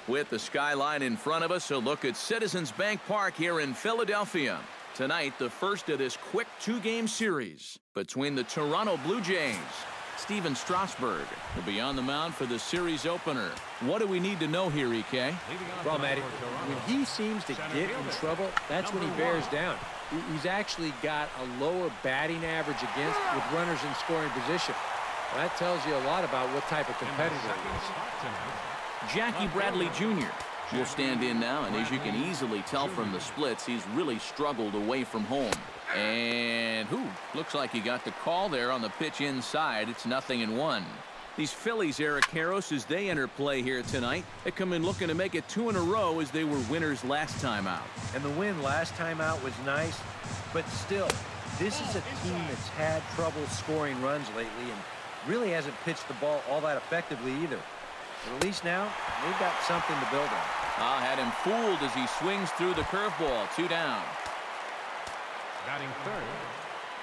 With the skyline in front of us, a look at Citizens Bank Park here in Philadelphia. Tonight, the first of this quick two-game series between the Toronto Blue Jays. Steven Strasburg will be on the mound for the series opener. What do we need to know here, EK? Well, Matty, when he seems to get in trouble, that's when he bears down. He's actually got a lower batting average against with runners in scoring position. Well, that tells you a lot about what type of competitor he is. Jackie Bradley Jr. will stand in now, and as you can easily tell from the splits, he's really struggled away from home. And looks like he got the call there on the pitch inside. It's 0-1. These Phillies, Eric Karros, as they enter play here tonight, they come in looking to make it 2 in a row as they were winners last time out. And the win last time out was nice, but still, this is a team that's had trouble scoring runs lately and really hasn't pitched the ball all that effectively either. But at least now, they've got something to build on. Had him fooled as he swings through the curveball. 2 down. Batting third,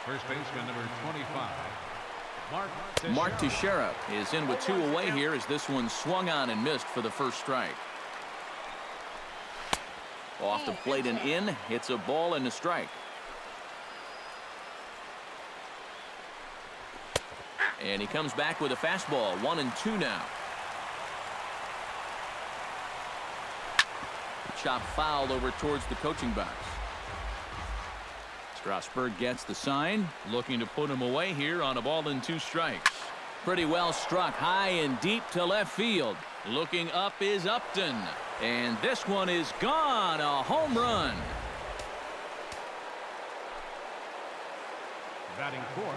first baseman number 25. Mark Teixeira is in with 2 away here as this one swung on and missed for the first strike. Off the plate and in. Hits a ball and a strike. And he comes back with a fastball. 1-2 now. Chop foul over towards the coaching box. Strasburg gets the sign, looking to put him away here on a ball and 2 strikes. Pretty well struck high and deep to left field. Looking up is Upton. And this one is gone. A home run. Batting fourth,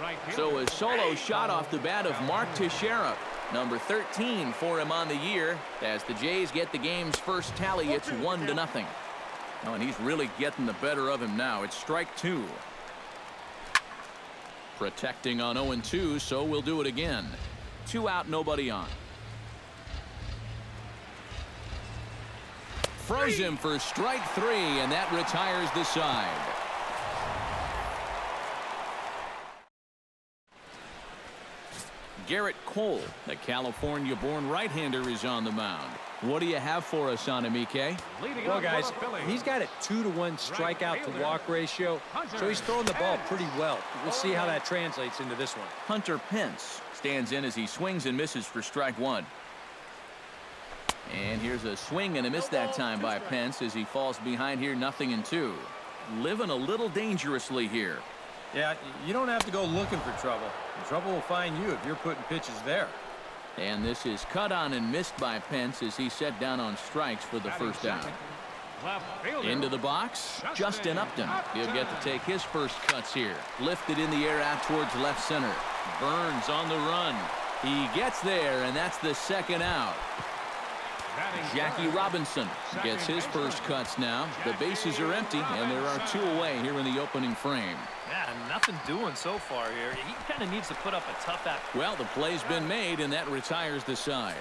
right fielder. So a solo shot off the bat of Mark Teixeira. Number 13 for him on the year. As the Jays get the game's first tally, it's 1-0. Oh, and he's really getting the better of him now. It's strike 2. Protecting on 0-2, so we'll do it again. 2 out, nobody on. Froze him for strike 3, and that retires the side. Garrett Cole, the California-born right-hander, is on the mound. What do you have for us on him, EK? Well, guys, he's got a 2-to-1 strikeout to walk ratio, so he's throwing the ball pretty well. We'll see how that translates into this one. Hunter Pence stands in as he swings and misses for strike 1. And here's a swing and a miss that time by Pence as he falls behind here. 0-2. Living a little dangerously here. Yeah, you don't have to go looking for trouble. The trouble will find you if you're putting pitches there. And this is cut on and missed by Pence as he set down on strikes for the first out. Into the box, Justin Upton. He'll get to take his first cuts here. Lifted in the air out towards left center. Burns on the run. He gets there, and that's the second out. Jackie Robinson gets his first cuts now. The bases are empty, and there are 2 away here in the opening frame. Yeah, nothing doing so far here. He kind of needs to put up a tough act. Well, the play's been made, and that retires the side.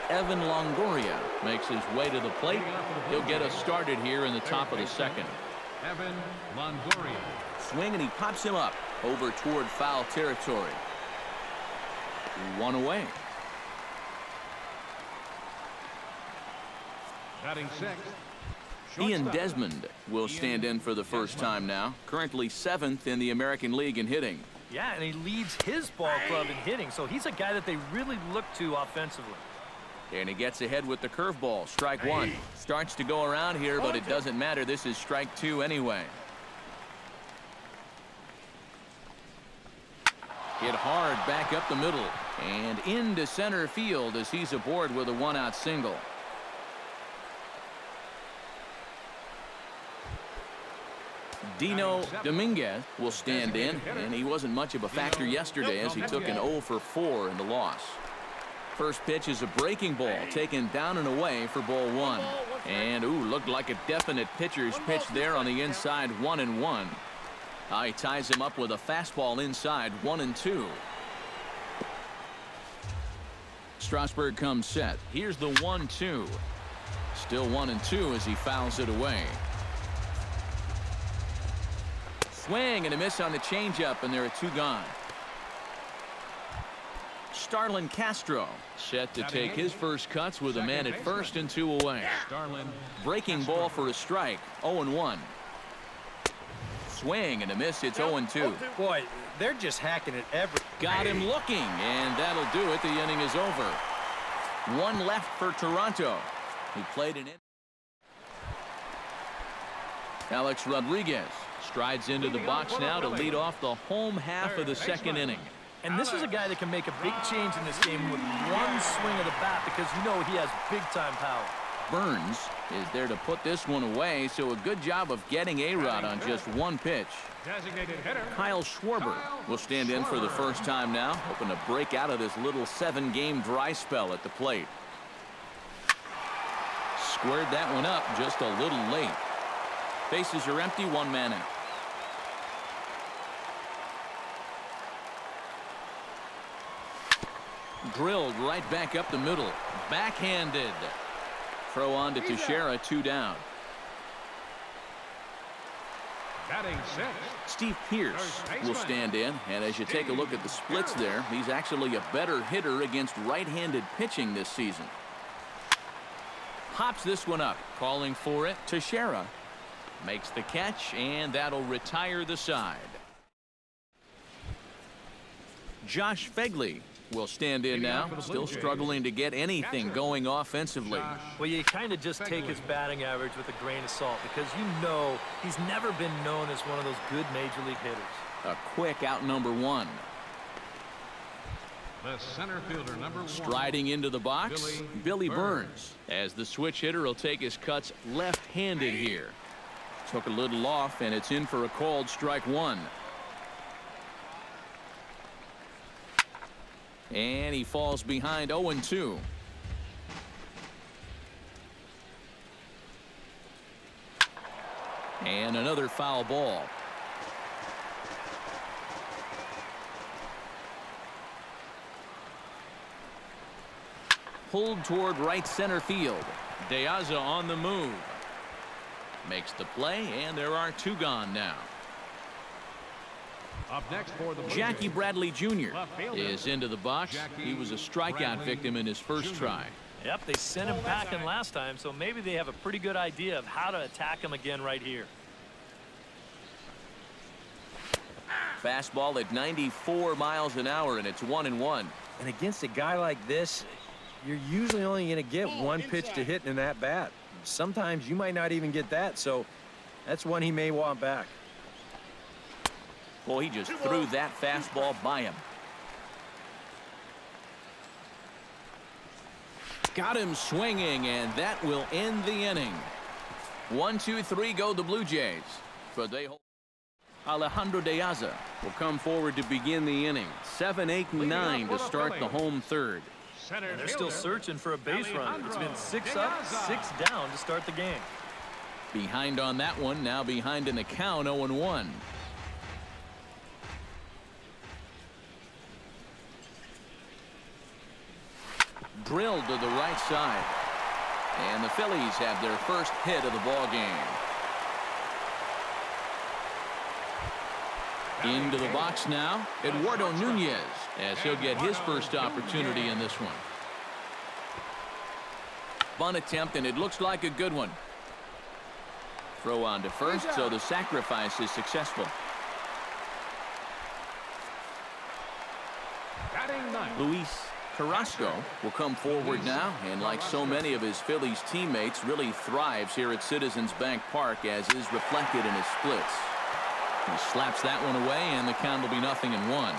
Evan Longoria makes his way to the plate. He'll get us started here in the top of the second. Evan Longoria. Swing, and he pops him up over toward foul territory. 1 away. Batting sixth, Ian Desmond will stand in for the first time now. Currently 7th in the American League in hitting. Yeah, and he leads his ball club in hitting, so he's a guy that they really look to offensively. And he gets ahead with the curveball. Strike 1. Starts to go around here, but it doesn't matter. This is strike 2 anyway. Hit hard back up the middle and into center field as he's aboard with a 1-out single. Dino Dominguez will stand in, and he wasn't much of a factor yesterday as he took an 0 for 4 in the loss. First pitch is a breaking ball taken down and away for ball 1. And looked like a definite pitcher's pitch there on the inside. 1-1. He ties him up with a fastball inside. 1-2. Strasburg comes set. Here's the 1-2. Still 1-2 as he fouls it away. Swing and a miss on the changeup, and there are 2 gone. Starlin Castro set to take his first cuts with a man at first and 2 away. Breaking ball for a strike. 0-1. Swing and a miss. It's 0-2. Boy, they're just hacking it every. Got him looking, and that'll do it. The inning is over. 1 left for Toronto, who played an. Alex Rodriguez strides into the box now to lead off the home half of the second inning. And this is a guy that can make a big change in this game with one swing of the bat because you know he has big-time power. Burns is there to put this one away, so a good job of getting A-Rod on just 1 pitch. Kyle Schwarber will stand in for the first time now, hoping to break out of this little 7-game dry spell at the plate. Squared that one up just a little late. Bases are empty, 1 man out. Drilled right back up the middle. Backhanded. Throw on to Teixeira, 2 down. Batting 6. Steve Pearce will stand in, and as you take a look at the splits there, he's actually a better hitter against right-handed pitching this season. Pops this one up, calling for it. Teixeira makes the catch, and that'll retire the side. Josh Fegley will stand in now, still struggling to get anything going offensively. Well, you kind of just take his batting average with a grain of salt because you know he's never been known as one of those good major league hitters. A quick out number 1. The center fielder, number 1. Striding into the box, Billy Burns, as the switch hitter will take his cuts left-handed here. Took a little off, and it's in for a called strike 1. And he falls behind 0-2. And another foul ball. Pulled toward right center field. De Aza on the move. Makes the play, and there are 2 gone now. Up next for the Jackie Bradley Jr. is into the box. He was a strikeout victim in his first try. Yep, they sent him packing last time, so maybe they have a pretty good idea of how to attack him again right here. Fastball at 94 miles an hour, and it's 1-1. And against a guy like this, you're usually only going to get 1 pitch to hit in that bat. Sometimes you might not even get that, so that's one he may want back. Boy, he just threw that fastball by him. Got him swinging, and that will end the inning. 1, 2, 3 go the Blue Jays. But they hold. Alejandro De Aza will come forward to begin the inning. 7, 8, and 9 to start the home third. And they're still searching for a base run. It's been 6 up, 6 down to start the game. Behind on that one, now behind in the count, 0-1. Drilled to the right side. And the Phillies have their first hit of the ball game. Into the box now, Eduardo Nunez, as he'll get his first opportunity in this one. Bunt attempt, and it looks like a good one. Throw on to first, so the sacrifice is successful. Luis Carrasco will come forward now, and like so many of his Phillies teammates, really thrives here at Citizens Bank Park, as is reflected in his splits. He slaps that one away, and the count will be 0-1.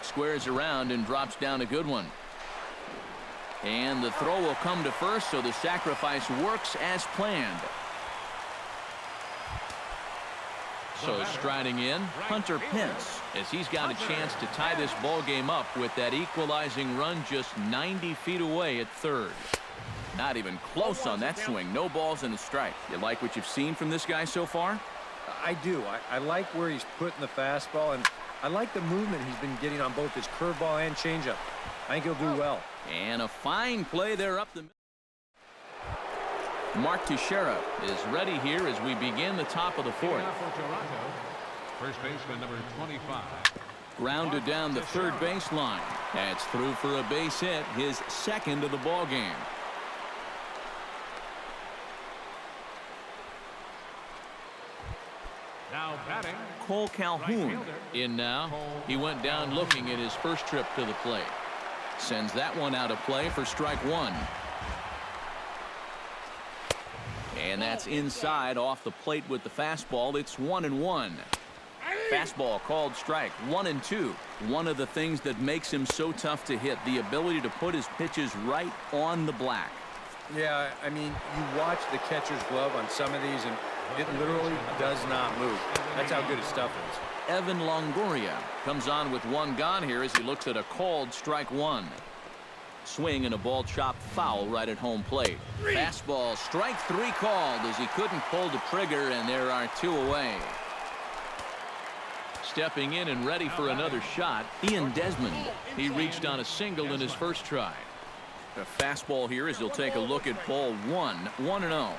Squares around and drops down a good one. And the throw will come to first, so the sacrifice works as planned. So striding in, Hunter Pence, as he's got a chance to tie this ball game up with that equalizing run just 90 feet away at third. Not even close on that swing. No balls and a strike. You like what you've seen from this guy so far? I do. I like where he's putting the fastball, and I like the movement he's been getting on both his curveball and changeup. I think he'll do well. And a fine play there up the middle. Mark Teixeira is ready here as we begin the top of the fourth. For Toronto, first baseman number 25. Grounded down the third baseline. That's through for a base hit, his second of the ball game. Now batting, Cole Calhoun in now. He went down looking at his first trip to the plate. Sends that one out of play for strike one. And that's inside off the plate with the fastball. It's 1-1. Fastball called strike. 1-2. One of the things that makes him so tough to hit, the ability to put his pitches right on the black. Yeah, I mean, you watch the catcher's glove on some of these, and it literally does not move. That's how good his stuff is. Evan Longoria comes on with one gone here as he looks at a called strike one. Swing and a ball chopped foul right at home plate. Fastball, strike three called as he couldn't pull the trigger, and there are two away. Stepping in and ready for another shot, Ian Desmond. He reached on a single in his first try. A fastball here as he'll take a look at ball one. 1-0.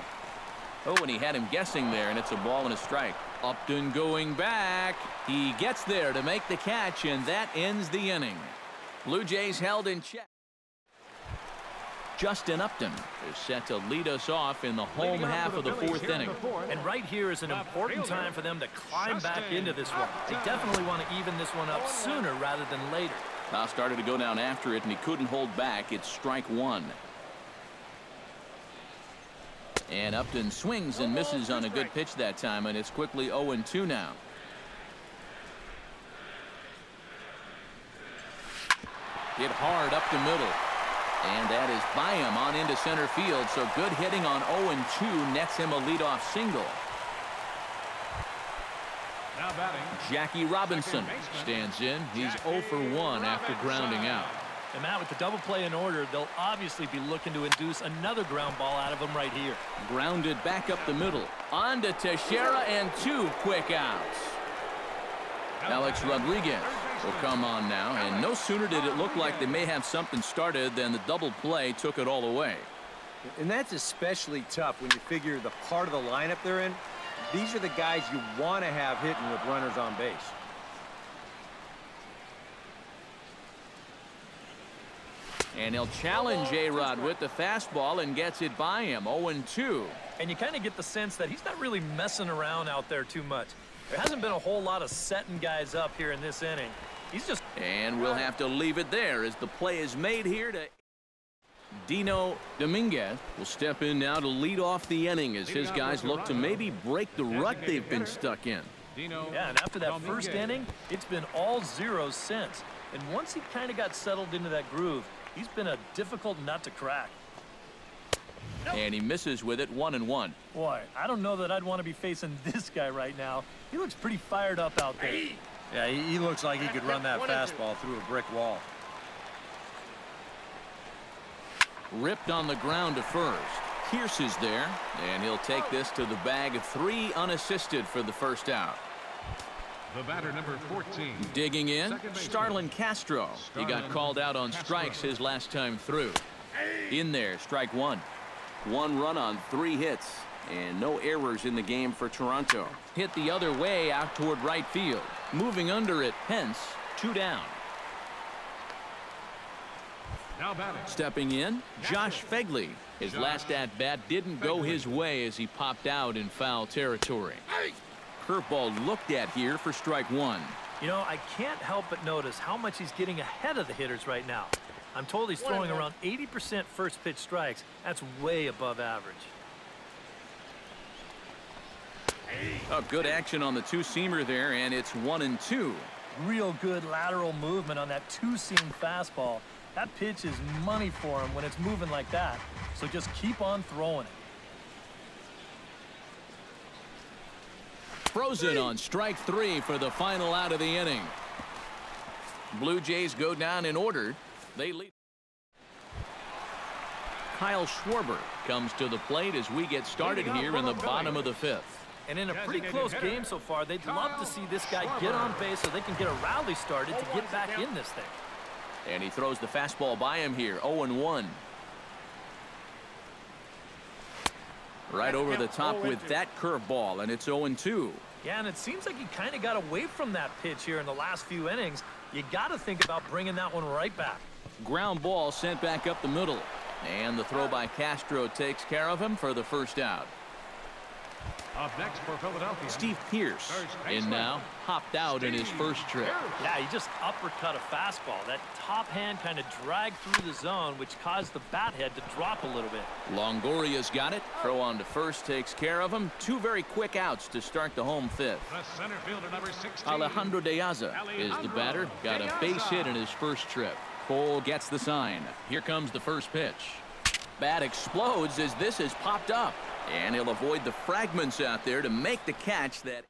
Oh, and he had him guessing there, and it's a ball and a strike. Upton going back. He gets there to make the catch, and that ends the inning. Blue Jays held in check. Justin Upton is set to lead us off in the home half of the fourth inning. And right here is an important time for them to climb back into this one. They definitely want to even this one up sooner rather than later. Now started to go down after it, and he couldn't hold back. It's strike one. And Upton swings and misses on a good pitch that time, and it's quickly 0-2 now. Hit hard up the middle. And that is by him on into center field. So good hitting on 0-2 nets him a leadoff single. now batting, Jackie Robinson stands in. He's 0 for 1 after grounding out. And Matt, with the double play in order, they'll obviously be looking to induce another ground ball out of him right here. Grounded back up the middle. On to Teixeira and two quick outs. Alex Rodriguez will come on now, and no sooner did it look like they may have something started than the double play took it all away. And that's especially tough when you figure the part of the lineup they're in. These are the guys you want to have hitting with runners on base. And he'll challenge A-Rod with the fastball and gets it by him. 0-2. And you kind of get the sense that he's not really messing around out there too much. There hasn't been a whole lot of setting guys up here in this inning. He's just... And we'll have to leave it there as the play is made here to... Dino Dominguez will step in now to lead off the inning as his guys look to maybe break the rut they've been stuck in. Yeah, and after that first inning, it's been all zeros since. And once he kind of got settled into that groove, he's been a difficult nut to crack. And he misses with it. 1-1. Boy, I don't know that I'd want to be facing this guy right now. He looks pretty fired up out there. Yeah, he looks like he could run that fastball through a brick wall. Ripped on the ground to first. Pierce is there, and he'll take this to the bag of 3 unassisted for the first out. the batter number 14. Digging in, Starlin Castro. He got called out on strikes his last time through. In there, strike one. 1 run on 3 hits, and no errors in the game for Toronto. Hit the other way out toward right field. Moving under it, Pence, 2 down. Now batting, Stepping in, Josh Fegley. His last at-bat didn't go his way as he popped out in foul territory. Curveball looked at here for strike 1. You know, I can't help but notice how much he's getting ahead of the hitters right now. I'm told he's throwing around 80% first pitch strikes. That's way above average. A good action on the two-seamer there, and it's 1-2. Real good lateral movement on that two-seam fastball. That pitch is money for him when it's moving like that. So just keep on throwing it. Frozen on strike 3 for the final out of the inning. Blue Jays go down in order. They lead. Kyle Schwarber comes to the plate as we get started here in the bottom of the 5th. And in a pretty close game so far, they'd love to see this guy get on base so they can get a rally started to get back in this thing. And he throws the fastball by him here. 0-1. Right over the top with that curveball, and it's 0-2. Yeah, and it seems like he kind of got away from that pitch here in the last few innings. You got to think about bringing that one right back. Ground ball sent back up the middle. And the throw by Castro takes care of him for the first out. Up next for Philadelphia, Steve Pearce in now, hopped out in his first trip. Yeah, he just uppercut a fastball. That top hand kind of dragged through the zone, which caused the bat head to drop a little bit. Longoria's got it. Throw on to first takes care of him. Two very quick outs to start the home fifth. the center fielder, number 16, Alejandro De Aza is the batter. Got a base hit in his first trip. Cole gets the sign. Here comes the first pitch. Bat explodes as this is popped up. And he'll avoid the fragments out there to make the catch that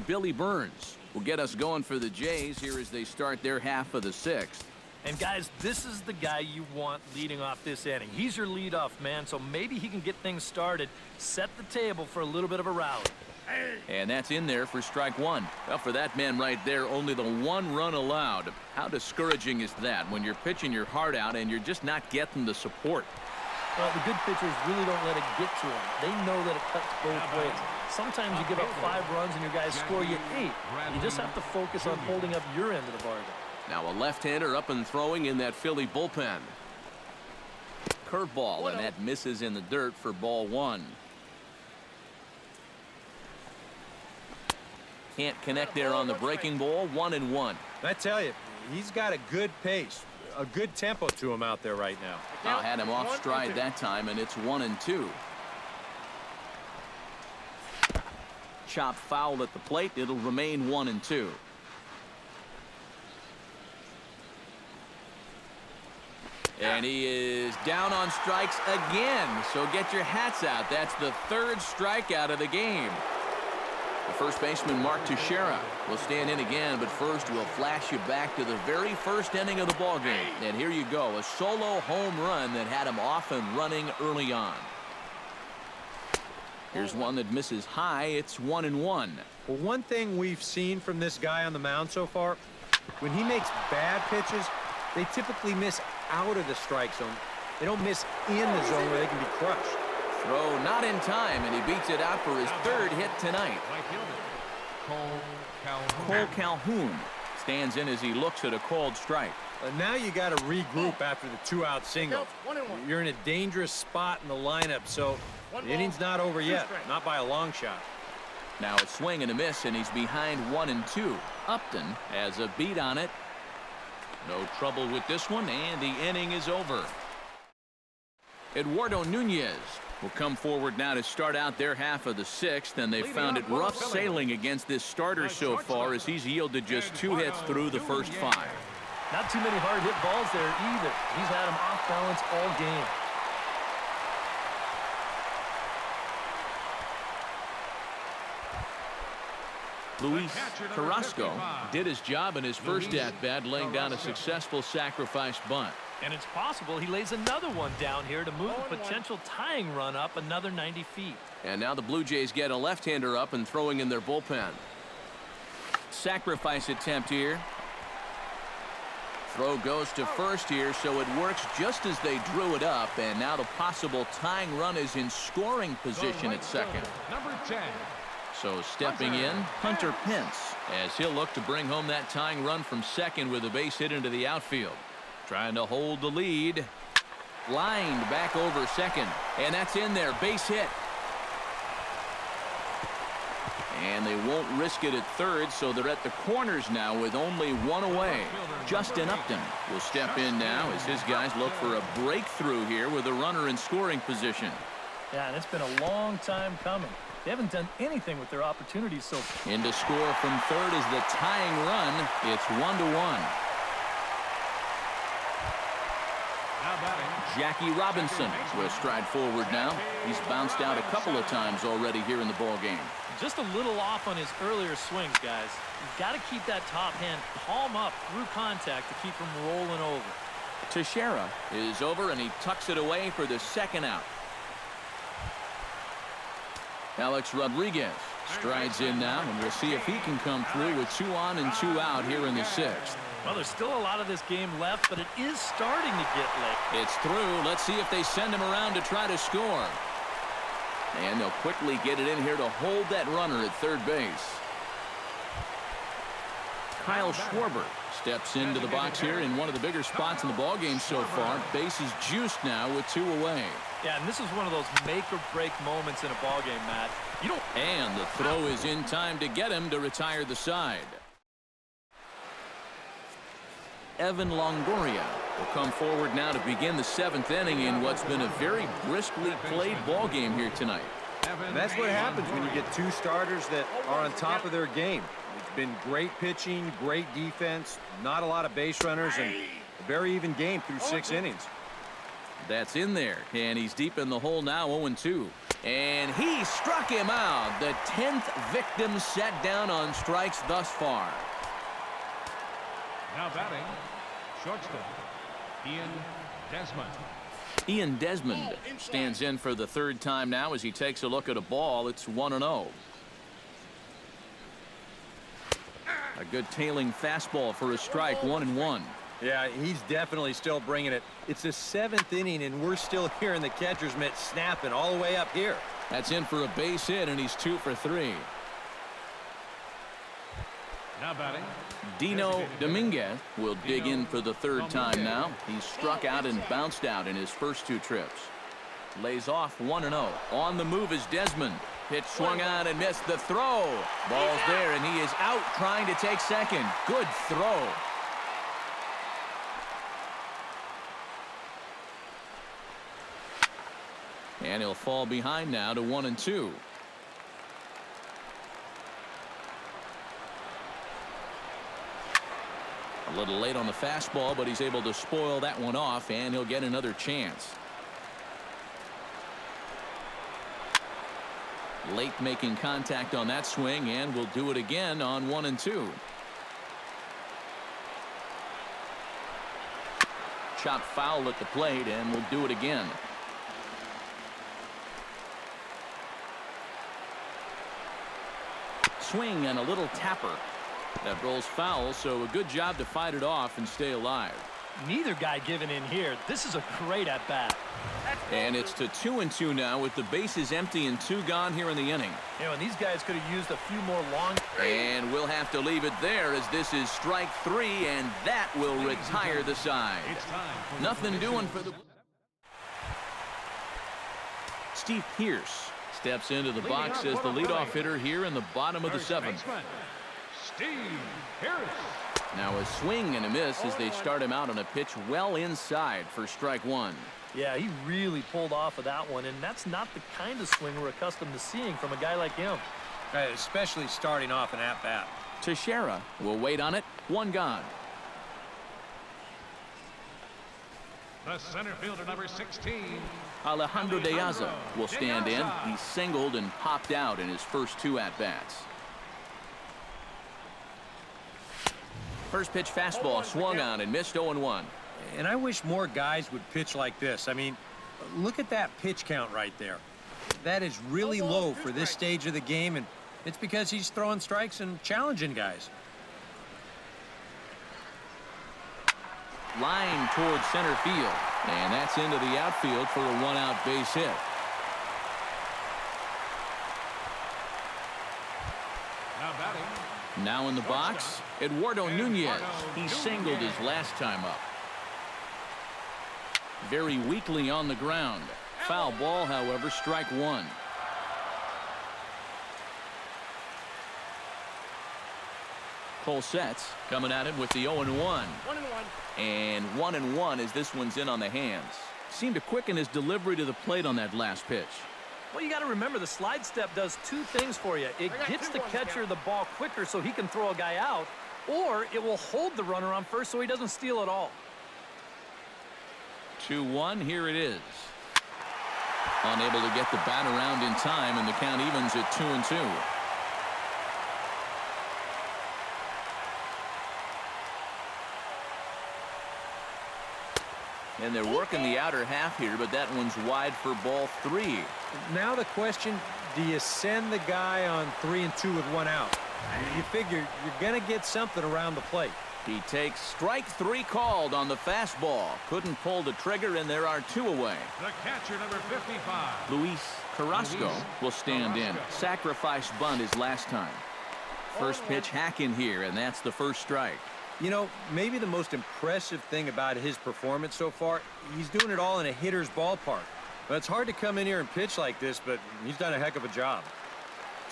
Billy Burns will get us going for the Jays here as they start their half of the sixth. And guys, this is the guy you want leading off this inning. He's your leadoff man, so maybe he can get things started, set the table for a little bit of a rally. And that's in there for strike one. Well, for that man right there, only the one run allowed. How discouraging is that when you're pitching your heart out and you're just not getting the support? Well, the good pitchers really don't let it get to them. They know that it cuts both ways. Sometimes you give up 5 runs and your guys score you 8. You just have to focus on holding up your end of the bargain. Now a left-hander up and throwing in that Philly bullpen. Curveball, and that misses in the dirt for ball one. Can't connect there on the breaking ball. 1-1. I tell you, he's got a good pace, a good tempo to him out there right now. Now had him off stride that time, and it's 1-2. Chop foul at the plate. It'll remain 1-2. And he is down on strikes again. So get your hats out. That's the 3rd strikeout of the game. The first baseman, Mark Teixeira, will stand in again, but first we'll flash you back to the very first inning of the ballgame. And here you go, a solo home run that had him off and running early on. Here's one that misses high. It's 1-1. Well, one thing we've seen from this guy on the mound so far, when he makes bad pitches, they typically miss out of the strike zone. They don't miss in the zone where they can be crushed. Throw not in time, and he beats it out for his 3rd hit tonight. Cole Calhoun stands in as he looks at a called strike. Now you got to regroup after the 2-out single. You're in a dangerous spot in the lineup, so the inning's not over yet, not by a long shot. Now a swing and a miss, and he's behind 1-2. Upton has a beat on it. No trouble with this one, and the inning is over. Eduardo Nunez will come forward now to start out their half of the 6th, and they've found it rough sailing against this starter so far as he's yielded just 2 hits through the first 5. Not too many hard hit balls there either. He's had them off balance all game. Luis Carrasco did his job in his first at-bat, laying down a successful sacrifice bunt. And it's possible he lays another one down here to move the potential tying run up another 90 feet. And now the Blue Jays get a left-hander up and throwing in their bullpen. Sacrifice attempt here. Throw goes to first here, so it works just as they drew it up. And now the possible tying run is in scoring position at second. Number 10. So stepping in, Hunter Pence, as he'll look to bring home that tying run from second with a base hit into the outfield. Trying to hold the lead. Lined back over second. And that's in there. Base hit. And they won't risk it at third, so they're at the corners now with only 1 away. Justin Upton will step in now as his guys look for a breakthrough here with a runner in scoring position. Yeah, and it's been a long time coming. They haven't done anything with their opportunities so far. In to score from third is the tying run. It's 1-1. Jackie Robinson will stride forward now. He's bounced out a couple of times already here in the ball game. Just a little off on his earlier swings, guys. You've got to keep that top hand palm up through contact to keep him rolling over. Teixeira is over, and he tucks it away for the 2nd out. Alex Rodriguez Strides in now, and we'll see if he can come through with 2 on and 2 out here in the 6th. Well, there's still a lot of this game left, but it is starting to get late. It's through. Let's see if they send him around to try to score. And they'll quickly get it in here to hold that runner at third base. Kyle Schwarber steps into the box here in one of the bigger spots in the ballgame so far. Bases juiced now with 2 away. Yeah, and this is one of those make-or-break moments in a ballgame, Matt. And the throw is in time to get him to retire the side. Evan Longoria will come forward now to begin the 7th inning in what's been a very briskly played ball game here tonight. And that's what happens when you get 2 starters that are on top of their game. It's been great pitching, great defense, not a lot of base runners, and a very even game through 6 innings. That's in there, and he's deep in the hole now, 0-2. And he struck him out. The 10th victim set down on strikes thus far. Now batting, shortstop, Ian Desmond stands in for the 3rd time now as he takes a look at a ball. It's 1-0. A good tailing fastball for a strike, 1-1. Yeah, he's definitely still bringing it. It's the 7th inning, and we're still hearing the catcher's mitt snapping all the way up here. That's in for a base hit, and he's 2 for 3. now batting, Dino Dominguez will dig in for the 3rd time now. He's struck out and bounced out in his first 2 trips. Lays off 1-0. On the move is Desmond. Pitch swung on and missed. The throw. Ball's there, and he is out trying to take second. Good throw. And he'll fall behind now to 1-2. A little late on the fastball, but he's able to spoil that one off, and he'll get another chance. Late making contact on that swing, and will do it again on 1-2. Chop foul at the plate, and will do it again. Swing and a little tapper. That rolls foul, so a good job to fight it off and stay alive. Neither guy giving in here. This is a great at-bat. And it's to 2-2 now with the bases empty and 2 gone here in the inning. You know, and these guys could have used a few more long. And we'll have to leave it there as this is strike 3, and that will retire the side. Nothing doing for the... Steve Pearce steps into the box as the leadoff hitter here in the bottom of the 7th. Steve Pearce. Now a swing and a miss as they start him out on a pitch well inside for strike 1. Yeah, he really pulled off of that one, and that's not the kind of swing we're accustomed to seeing from a guy like him. Especially starting off an at-bat. Teixeira will wait on it. 1 gone. The center fielder, number 16. Alejandro De Aza will stand in. He singled and popped out in his first 2 at-bats. First pitch fastball swung on and missed, 0-1. And I wish more guys would pitch like this. I mean, look at that pitch count right there. That is really low for this stage of the game, and it's because he's throwing strikes and challenging guys. Line towards center field, and that's into the outfield for a 1-out base hit. Now batting. Now in the box, Eduardo Nunez. He singled his last time up. Very weakly on the ground. Foul ball, however, strike 1. Cole sets, coming at him with the 0-1. And 1-1 as this one's in on the hands. Seemed to quicken his delivery to the plate on that last pitch. Well, you got to remember the slide step does 2 things for you. It gets the catcher the ball quicker so he can throw a guy out, or it will hold the runner on first so he doesn't steal it all. 2-1, here it is. Unable to get the bat around in time, and the count evens at 2-2. And they're working the outer half here, but that one's wide for ball 3. Now the question, do you send the guy on 3-2 with 1 out? You figure you're going to get something around the plate. He takes strike 3 called on the fastball. Couldn't pull the trigger, and there are 2 away. The catcher, number 55. Luis Carrasco will stand in. Sacrifice bunt his last time. First pitch hacking here, and that's the first strike. You know, maybe the most impressive thing about his performance so far, he's doing it all in a hitter's ballpark. Well, it's hard to come in here and pitch like this, but he's done a heck of a job.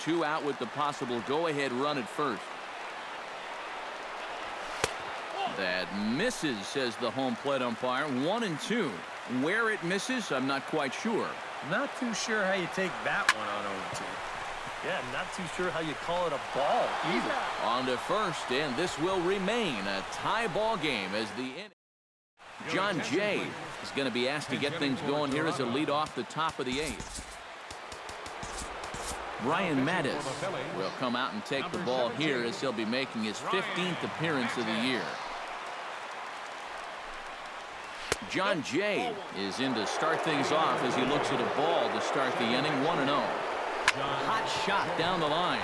2 out with the possible go-ahead run at first. That misses, says the home plate umpire. 1-2. Where it misses, I'm not quite sure. Not too sure how you take that one on 0-2. Yeah, not too sure how you call it a ball either. On to first, and this will remain a tie ball game as the inning. John Jay is going to be asked to get things going here as a lead off the top of the 8th. Brian Mattis will come out and take the ball here as he'll be making his 15th appearance of the year. John Jay is in to start things off as he looks at a ball to start the inning. 1-0. Hot shot down the line.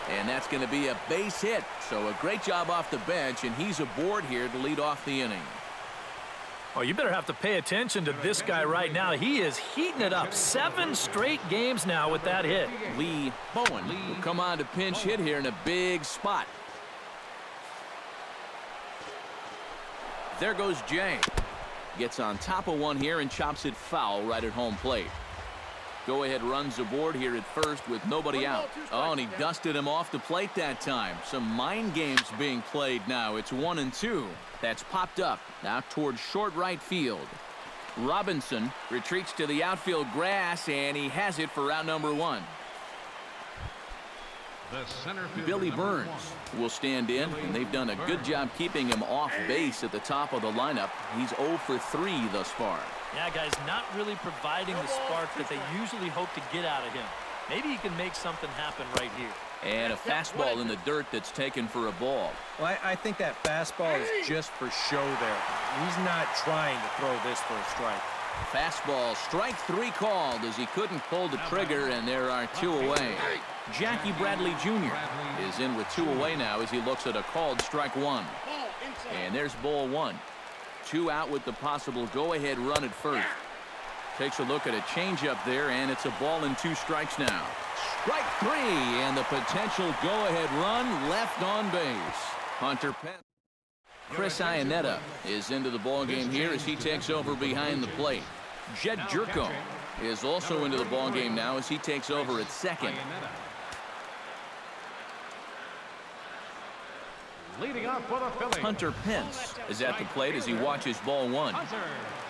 And that's going to be a base hit. So a great job off the bench, and he's aboard here to lead off the inning. Oh, you better have to pay attention to this guy right now. He is heating it up. 7 straight games now with that hit. Lee Bowen will come on to pinch hit here in a big spot. There goes Jay. Gets on top of one here and chops it foul right at home plate. Go-ahead runs aboard here at first with nobody out. Oh, and he dusted him off the plate that time. Some mind games being played now. It's 1-2. That's popped up now towards short right field. Robinson retreats to the outfield grass, and he has it for out number 1. Billy Burns will stand in, and they've done a good job keeping him off base at the top of the lineup. He's 0 for 3 thus far. Yeah, guys, not really providing the spark that they usually hope to get out of him. Maybe he can make something happen right here. And a fastball in the dirt that's taken for a ball. Well, I think that fastball is just for show there. He's not trying to throw this for a strike. Fastball, strike 3 called as he couldn't pull the trigger, and there are 2 away. Jackie Bradley Jr. is in with 2 away now as he looks at a called strike 1. And there's ball 1. 2 out with the possible go-ahead run at first. Takes a look at a changeup there, and it's a ball and 2 strikes now. Strike 3, and the potential go-ahead run left on base. Hunter Pence. Chris Iannetta is into the ballgame here as he takes over behind the plate. Jed Jerko is also into the ballgame now as he takes over at second. Leading off for the Phillies. Hunter Pence is at the plate as he watches ball 1. Hunter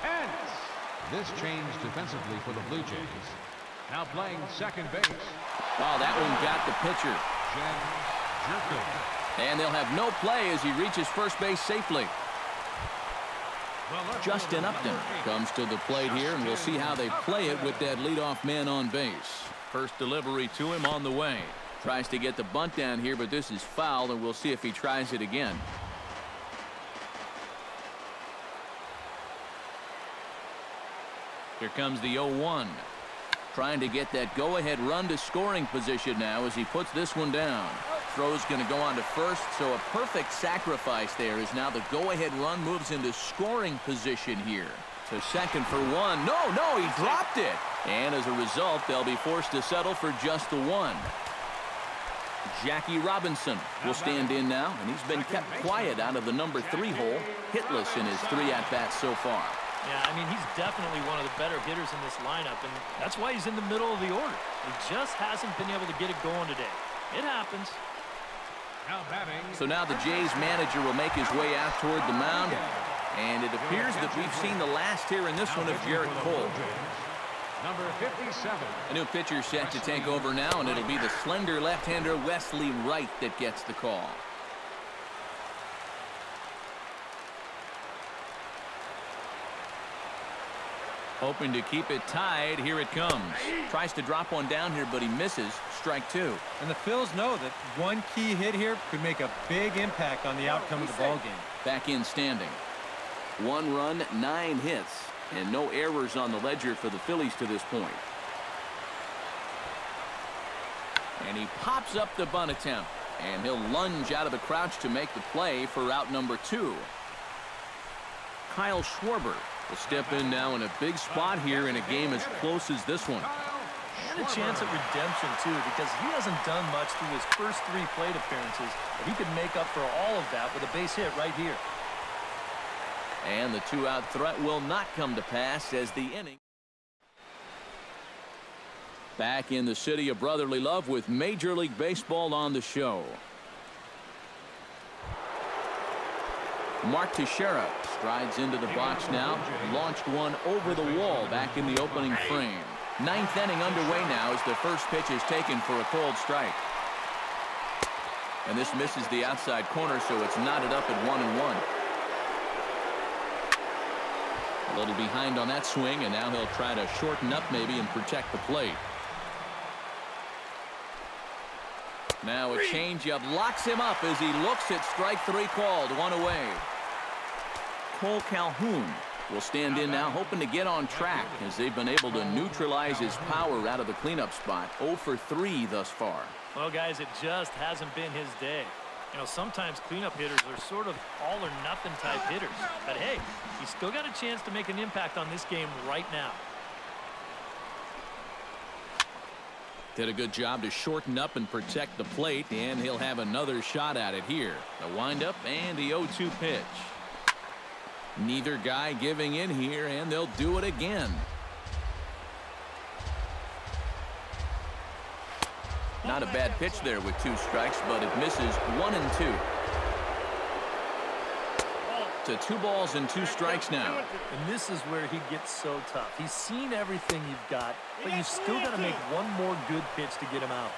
Pence. This change defensively for the Blue Jays. Now playing second base. Oh, that one got the pitcher. Jed Jerko. And they'll have no play as he reaches first base safely. Justin Upton comes to the plate here, and we'll see how they play it with that leadoff man on base. First delivery to him on the way. Tries to get the bunt down here, but this is foul, and we'll see if he tries it again. Here comes the 0-1. Trying to get that go-ahead run to scoring position now as he puts this one down. Throw's going to go on to first, so a perfect sacrifice there as now the go-ahead run moves into scoring position here. So second for 1. No, he dropped it. And as a result, they'll be forced to settle for just the 1. Jackie Robinson will stand in now, and he's been kept quiet out of the number 3 hole, hitless in his 3 at-bats so far. Yeah, I mean, he's definitely one of the better hitters in this lineup, and that's why he's in the middle of the order. He just hasn't been able to get it going today. It happens. So now the Jays manager will make his way out toward the mound, and it appears that we've seen the last here in this one of Garrett Cole. Number 57. A new pitcher set to take over now, and it'll be the slender left-hander Wesley Wright that gets the call. Hoping to keep it tied. Here it comes. Tries to drop one down here, but he misses. Strike 2. And the Phils know that one key hit here could make a big impact on the outcome of the ballgame. Back in standing. 1 run, 9 hits, and no errors on the ledger for the Phillies to this point. And he pops up the bunt attempt. And he'll lunge out of the crouch to make the play for out number 2. Kyle Schwarber will step in now in a big spot here in a game as close as this one. And a chance at redemption, too, because he hasn't done much through his first 3 plate appearances. But he could make up for all of that with a base hit right here. And the 2-out threat will not come to pass as the inning. Back in the city of brotherly love with Major League Baseball on the show. Mark Teixeira strides into the box now. Launched one over the wall back in the opening frame. 9th inning underway now as the first pitch is taken for a cold strike. And this misses the outside corner, so it's knotted up at 1-1. A little behind on that swing, and now he'll try to shorten up maybe and protect the plate. Now a changeup locks him up as he looks at strike 3 called. 1 away. Cole Calhoun will stand in now, hoping to get on track as they've been able to neutralize his power out of the cleanup spot. 0 for 3 thus far. Well, guys, it just hasn't been his day. You know, sometimes cleanup hitters are sort of all-or-nothing type hitters. But, hey, he's still got a chance to make an impact on this game right now. Did a good job to shorten up and protect the plate, and he'll have another shot at it here. The windup and the 0-2 pitch. Neither guy giving in here, and they'll do it again. Not a bad pitch there with 2 strikes, but it misses 1 and 2. To 2 balls and 2 strikes now. And this is where he gets so tough. He's seen everything you've got, but you've still got to make one more good pitch to get him out.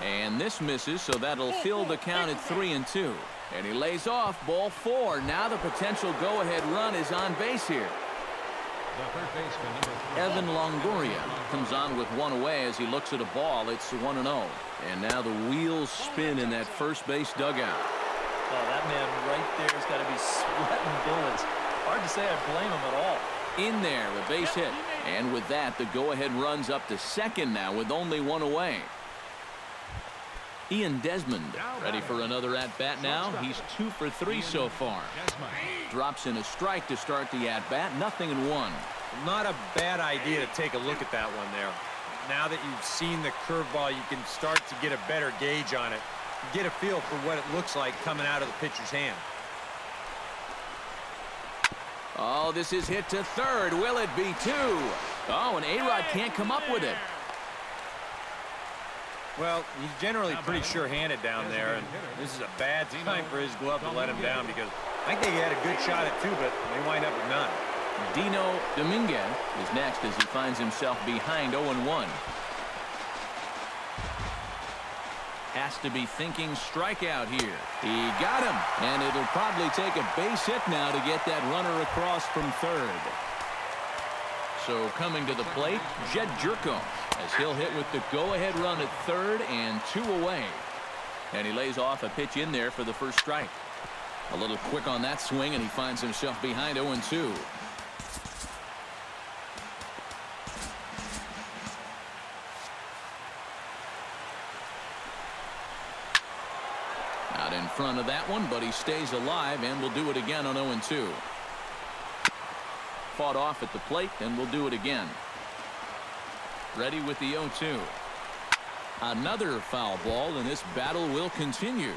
And this misses, so that'll fill the count at 3-2. And he lays off ball 4. Now the potential go-ahead run is on base here. The third baseman, number 3. Evan Longoria comes on with 1 away as he looks at a ball. It's 1-0. And now the wheels spin in that first base dugout. Oh, that man right there has got to be sweating bullets. Hard to say I blame him at all. In there, a base hit. And with that, the go-ahead runs up to second now with only 1 away. Ian Desmond ready for another at-bat now. He's 2 for 3 so far. Drops in a strike to start the at-bat. 0-1. Not a bad idea to take a look at that one there. Now that you've seen the curveball, you can start to get a better gauge on it. Get a feel for what it looks like coming out of the pitcher's hand. Oh, this is hit to third. Will it be 2? Oh, and A-Rod can't come up with it. Well, he's generally pretty sure-handed down there, and this is a bad time for his glove to let him down because I think he had a good shot at 2, but they wind up with none. Dino Dominguez is next as he finds himself behind 0-1. Has to be thinking strikeout here. He got him, and it'll probably take a base hit now to get that runner across from third. So coming to the plate, Jed Jerko, as he'll hit with the go-ahead run at third and 2 away. And he lays off a pitch in there for the first strike. A little quick on that swing, and he finds himself behind 0-2. Out in front of that one, but he stays alive and will do it again on 0-2. Fought off at the plate, and will do it again. Ready with the 0-2. Another foul ball, and this battle will continue.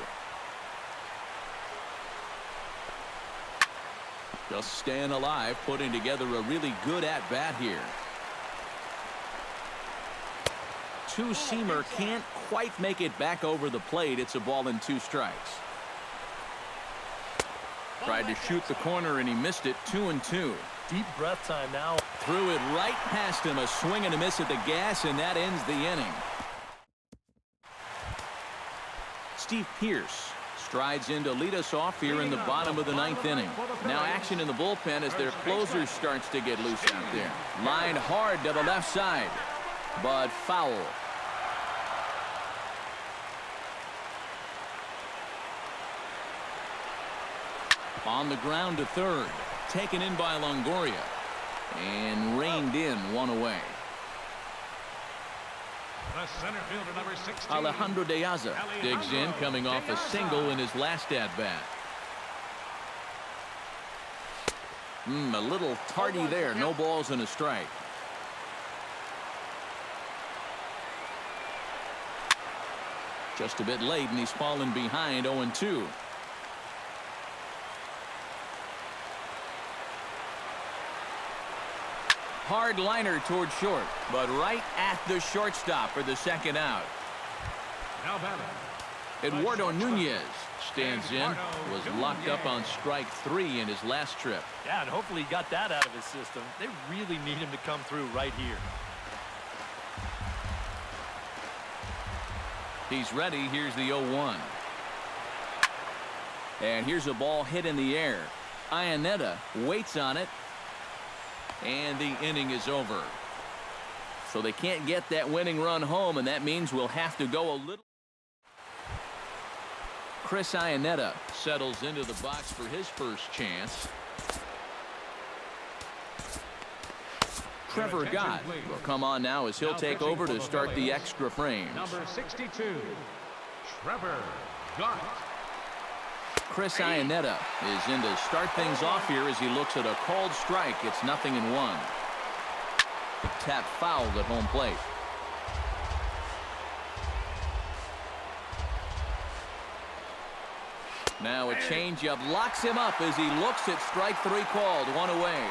Just staying alive, putting together a really good at-bat here. 2-seamer can't quite make it back over the plate. It's a ball and 2 strikes. Tried to shoot the corner, and he missed it. 2-2. Deep breath time now. Threw it right past him. A swing and a miss at the gas, and that ends the inning. Steve Pearce strides in to lead us off here in the bottom of the 9th inning. Now action in the bullpen as their closer starts to get loose out there. Lined hard to the left side, but foul. On the ground to third. Taken in by Longoria. And reined in 1 away. The center fielder, number 16. Alejandro De Aza digs in, coming off a single in his last at-bat. A little tardy there. No balls and a strike. Just a bit late, and he's fallen behind 0-2. Hard liner toward short, but right at the shortstop for the second out. Now batting. Eduardo Nunez stands in, was locked up on strike 3 in his last trip. Yeah, and hopefully he got that out of his system. They really need him to come through right here. He's ready. Here's the 0-1. And here's a ball hit in the air. Iannetta waits on it. And the inning is over. So they can't get that winning run home, and that means we'll have to go a little. Chris Iannetta settles into the box for his first chance. Trevor Gott will come on now as he'll take over to start the extra frames. Number 62, Trevor Gott. Chris Iannetta is in to start things off here as he looks at a called strike. It's 0-1. The tap fouled at home plate. Now a changeup locks him up as he looks at strike 3 called. 1 away.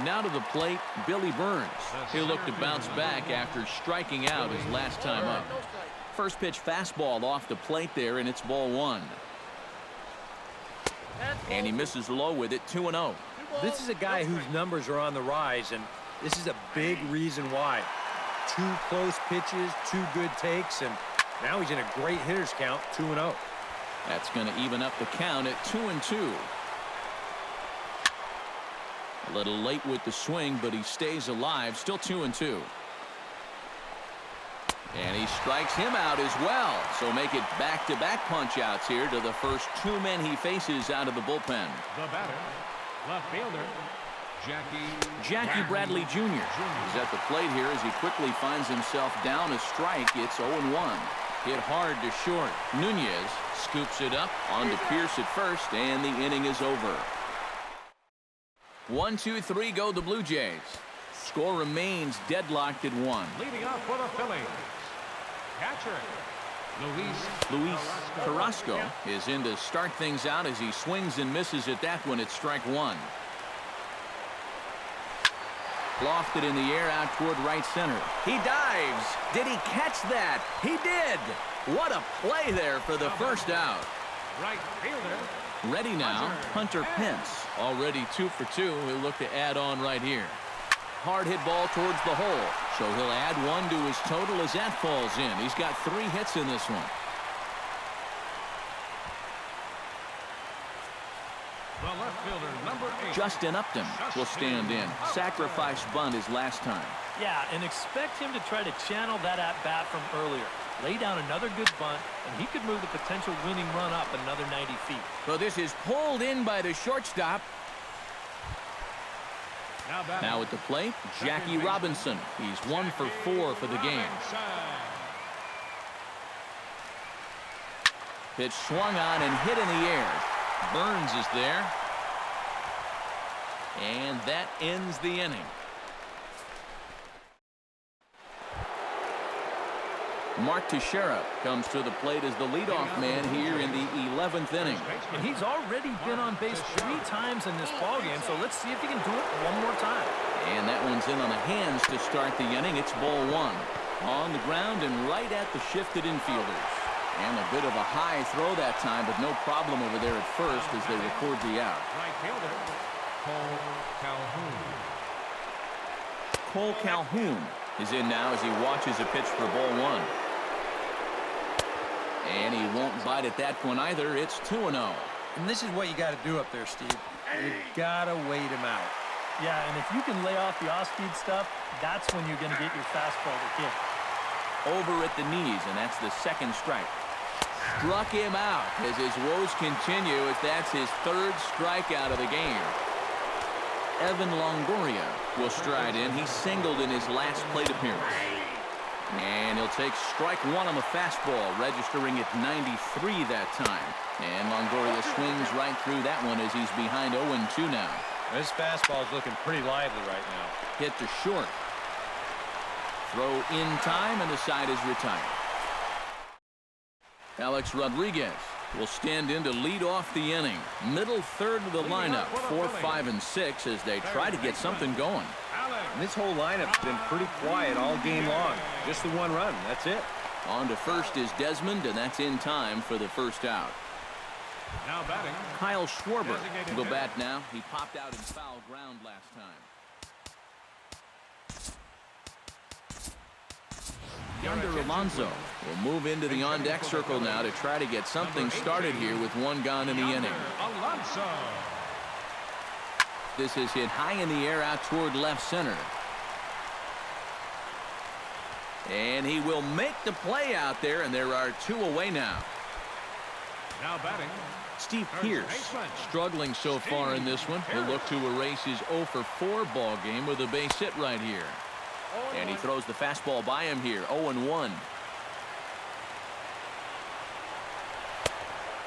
Now to the plate, Billy Burns. He'll look to bounce back after striking out his last time up. First pitch fastball off the plate there, and it's ball 1. And he misses low with it. 2-0. This is a guy whose numbers are on the rise, and this is a big reason why. 2 close pitches, 2 good takes, and now he's in a great hitter's count. 2-0. That's going to even up the count at 2-2. A little late with the swing, but he stays alive. Still 2-2. And he strikes him out as well. So make it back-to-back punch-outs here to the first 2 men he faces out of the bullpen. The batter, left fielder, Jackie Bradley Jr. is at the plate here as he quickly finds himself down a strike. It's 0-1. Hit hard to short. Nunez scoops it up on to Pierce at first, and the inning is over. 1-2-3 go the Blue Jays. Score remains deadlocked at 1. Leading off for the Phillies, catcher Luis Carrasco is in to start things out as he swings and misses at that one at strike 1. Lofted in the air out toward right center. He dives. Did he catch that? He did. What a play there for the first out. right fielder. Ready now, Hunter Pence. Already 2 for 2. He'll look to add on right here. Hard hit ball towards the hole. So he'll add 1 to his total as that falls in. He's got 3 hits in this one. The left fielder, number 8. Justin Upton will stand in. Sacrifice bunt his last time. Yeah, and expect him to try to channel that at-bat from earlier. Lay down another good bunt, and he could move the potential winning run up another 90 feet. So this is pulled in by the shortstop. Now at the plate, Jackie Robinson. He's 1 for 4 for the game. Pitch swung on and hit in the air. Burns is there. And that ends the inning. Mark Teixeira comes to the plate as the leadoff man here in the 11th inning. And he's already been on base 3 times in this ballgame, so let's see if he can do it one more time. And that one's in on the hands to start the inning. It's ball 1. On the ground and right at the shifted infielders. And a bit of a high throw that time, but no problem over there at first as they record the out. Right fielder, Cole Calhoun. Cole Calhoun is in now as he watches a pitch for ball 1. And he won't bite at that one either. It's 2-0. And this is what you got to do up there, Steve. You got to wait him out. Yeah, and if you can lay off the off-speed stuff, that's when you're going to get your fastball to hit. Over at the knees, and that's the second strike. Struck him out as his woes continue as that's his 3rd strikeout of the game. Evan Longoria will stride in. He singled in his last plate appearance. And he'll take strike one on the fastball, registering at 93 that time. And Longoria swings right through that one as he's behind 0-2 now. This fastball is looking pretty lively right now. Hit to short. Throw in time, and the side is retired. Alex Rodriguez will stand in to lead off the inning. Middle third of the lineup, 4, 5, and 6 as they try to get something going. And this whole lineup's been pretty quiet all game long. Just the one run, that's it. On to first is Desmond, and that's in time for the first out. Now batting, Kyle Schwarber will go bat now. He popped out in foul ground last time. Yonder Alonso will move into the on-deck circle now to try to get something started here with one gone in the inning. Alonso. This is hit high in the air out toward left center. And he will make the play out there, and there are 2 away now. Now batting, Steve Pearce struggling so far in this one. He'll look to erase his 0 for 4 ball game with a base hit right here. And he throws the fastball by him here. 0-1.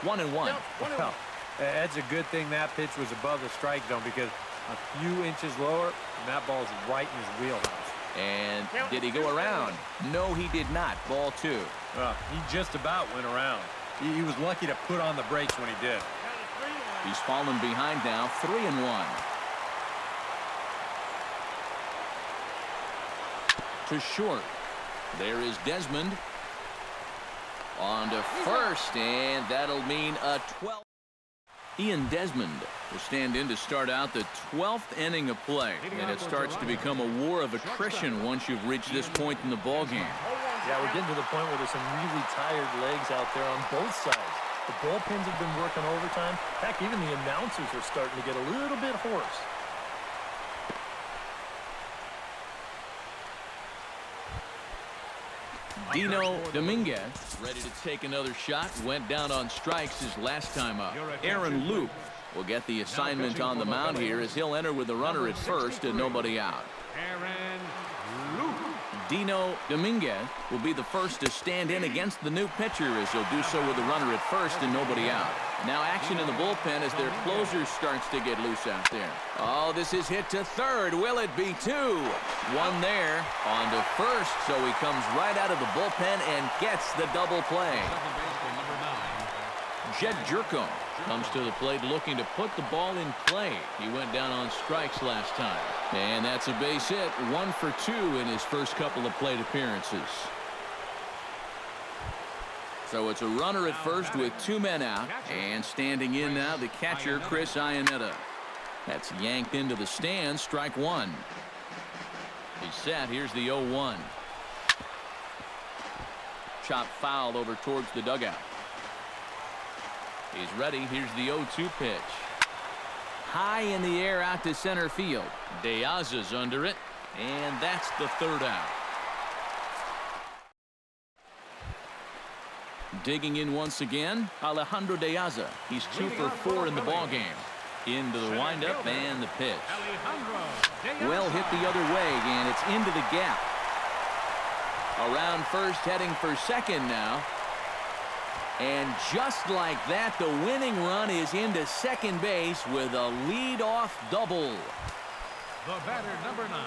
1-1. Well, that's a good thing that pitch was above the strike zone, because a few inches lower and that ball's right in his wheelhouse. And did he go around? No, he did not. Ball 2. He just about went around. He was lucky to put on the brakes when he did. He's fallen behind now. 3-1. To short. There is Desmond. On to first, and that'll mean a 12th. Ian Desmond will stand in to start out the 12th inning of play, and it starts to become a war of attrition once you've reached this point in the ball game. Yeah, we're getting to the point where there's some really tired legs out there on both sides. The bullpens have been working overtime. Heck, even the announcers are starting to get a little bit hoarse. Dino Dominguez ready to take another shot. Went down on strikes his last time up. Aaron Luke will get the assignment on the mound here as he'll enter with the runner at first and nobody out. Aaron Luke. Dino Dominguez will be the first to stand in against the new pitcher as he'll do so with the runner at first and nobody out. Now action in the bullpen as their closer starts to get loose out there. Oh, this is hit to third. Will it be 2? 1 there. On to first, so he comes right out of the bullpen and gets the double play. Second baseman, number 9. Jed Jerko comes to the plate looking to put the ball in play. He went down on strikes last time. And that's a base hit. 1 for 2 in his first couple of plate appearances. So it's a runner at first with 2 men out. And standing in now, the catcher, Chris Iannetta. That's yanked into the stands. Strike 1. He's set. Here's the 0-1. Chop foul over towards the dugout. He's ready. Here's the 0-2 pitch. High in the air out to center field. De Aza's under it. And that's the 3rd out. Digging in once again, Alejandro De Aza. He's 2 for 4 in the ball game. Into the windup and the pitch. Well hit the other way, and it's into the gap. Around first, heading for second now. And just like that, the winning run is into second base with a lead-off double. The batter, number 9.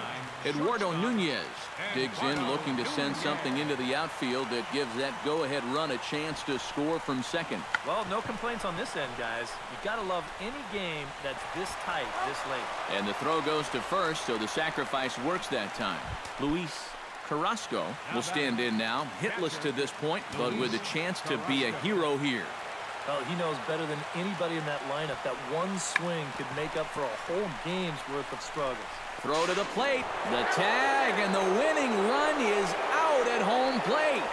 Eduardo Nunez digs in, looking to send something into the outfield that gives that go-ahead run a chance to score from second. Well, no complaints on this end, guys. You got to love any game that's this tight, this late. And the throw goes to first, so the sacrifice works that time. Luis Carrasco will stand in now, hitless to this point, but with a chance to be a hero here. Well, he knows better than anybody in that lineup that one swing could make up for a whole game's worth of struggles. Throw to the plate, the tag, and the winning run is out at home plate.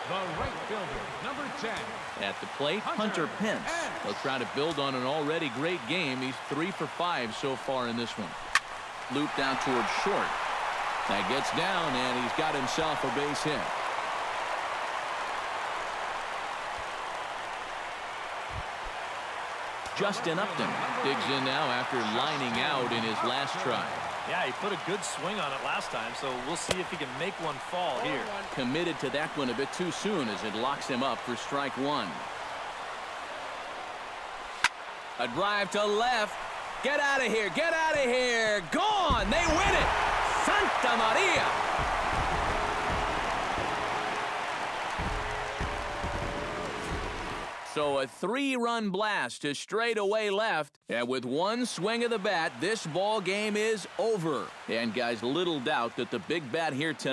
The right fielder, number 10. At the plate, Hunter Pence. They'll try to build on an already great game. He's 3 for 5 so far in this one. Looped out towards short. That gets down, and he's got himself a base hit. Justin Upton digs in now after lining out in his last try. Yeah, he put a good swing on it last time, so we'll see if he can make one fall here. Committed to that one a bit too soon as it locks him up for strike one. A drive to left. Get out of here. Get out of here. Gone. They win it. Santa Maria. So a 3-run blast to straightaway left. And with one swing of the bat, this ball game is over. And guys, little doubt that the big bat here tonight